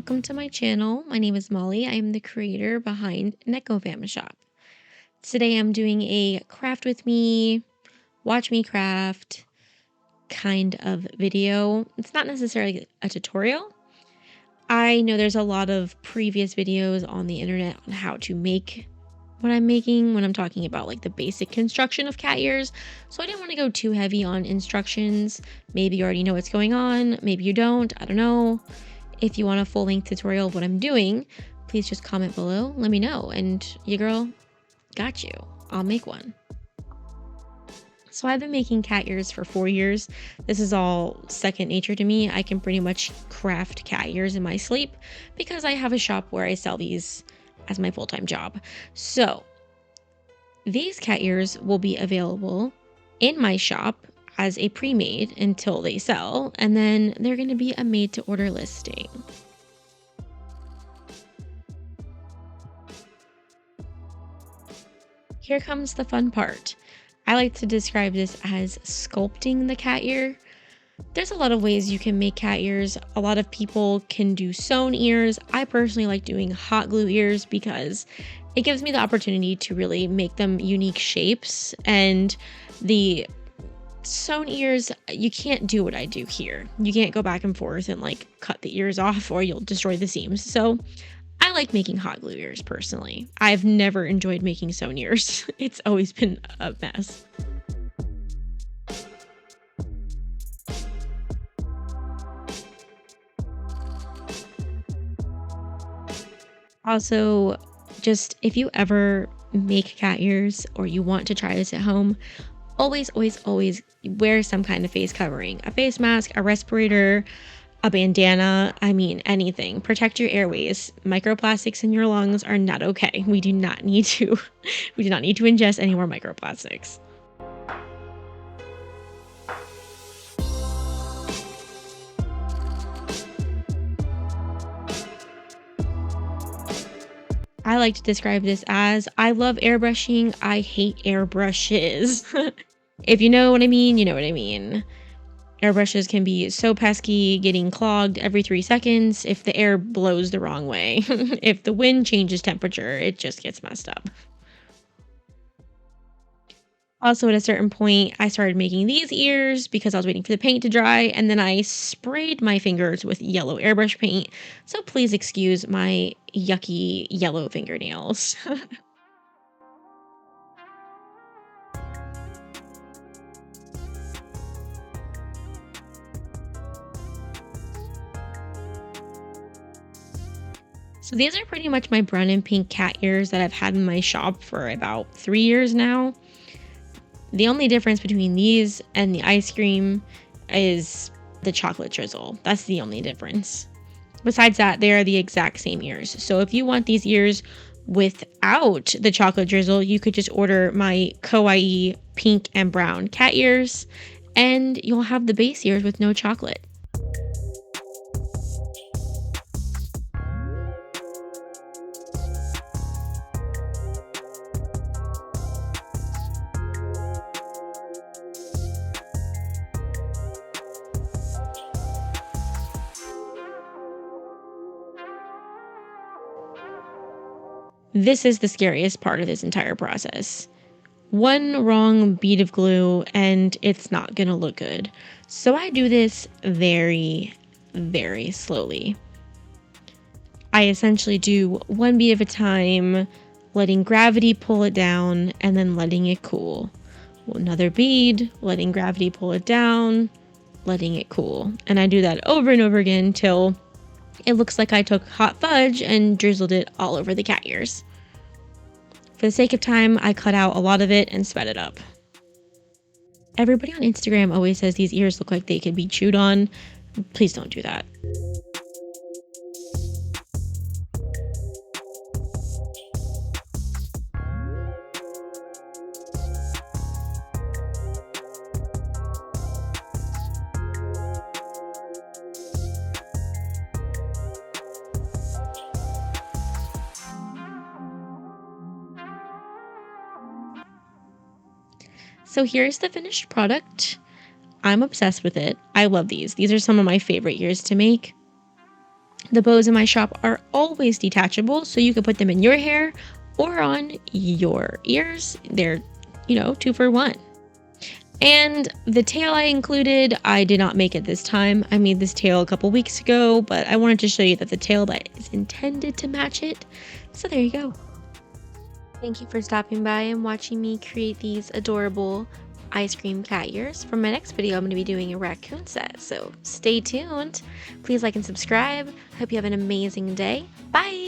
welcome to my channel. My name is Molly. I am the creator behind Nekofamshop. Today I'm doing a craft with me, watch me craft kind of video. It's not necessarily a tutorial. I know there's a lot of previous videos on the internet on how to make what I'm making when I'm talking about like the basic construction of cat ears. So I didn't want to go too heavy on instructions. Maybe you already know what's going on. Maybe you don't. I don't know. If you want a full-length tutorial of what I'm doing, please just comment below. Let me know. And your girl got you. I'll make one. So I've been making cat ears for 4 years. This is all second nature to me. I can pretty much craft cat ears in my sleep because I have a shop where I sell these as my full-time job. So these cat ears will be available in my shop as a pre-made until they sell, and then they're going to be a made-to-order listing. Here comes the fun part. I like to describe this as sculpting the cat ear. There's a lot of ways you can make cat ears. A lot of people can do sewn ears. I personally like doing hot glue ears because it gives me the opportunity to really make them unique shapes, and the sewn ears, you can't do what I do here. You can't go back and forth and like cut the ears off or you'll destroy the seams. So I like making hot glue ears personally. I've never enjoyed making sewn ears. It's always been a mess. Also, just if you ever make cat ears or you want to try this at home, always wear some kind of face covering. A face mask, a respirator, a bandana, I mean anything. Protect your airways. Microplastics in your lungs are not okay. We do not need to ingest any more microplastics. I like to describe this as I love airbrushing, I hate airbrushes. If you know what I mean, you know what I mean. Airbrushes can be so pesky, getting clogged every 3 seconds if the air blows the wrong way. If the wind changes temperature, it just gets messed up. Also, at a certain point, I started making these ears because I was waiting for the paint to dry, and then I sprayed my fingers with yellow airbrush paint. So please excuse my yucky yellow fingernails. So these are pretty much my brown and pink cat ears that I've had in my shop for about 3 years now. The only difference between these and the ice cream is the chocolate drizzle. That's the only difference. Besides that, they are the exact same ears. So if you want these ears without the chocolate drizzle, you could just order my Kawaii pink and brown cat ears, and you'll have the base ears with no chocolate. This is the scariest part of this entire process. One wrong bead of glue and it's not gonna look good. So I do this very slowly. I essentially do one bead at a time, letting gravity pull it down and then letting it cool. Another bead, letting gravity pull it down, letting it cool. And I do that over and over again till it looks like I took hot fudge and drizzled it all over the cat ears. For the sake of time, I cut out a lot of it and sped it up. Everybody on Instagram always says these ears look like they could be chewed on. Please don't do that. So here's the finished product. I'm obsessed with it. I love these. These are some of my favorite ears to make. The bows in my shop are always detachable, so you can put them in your hair or on your ears. They're, 2 for 1. And the tail I included, I did not make it this time. I made this tail a couple weeks ago, but I wanted to show you that the tail that is intended to match it. So there you go. Thank you for stopping by and watching me create these adorable ice cream cat ears. For my next video, I'm going to be doing a raccoon set, so stay tuned. Please like and subscribe. Hope you have an amazing day. Bye!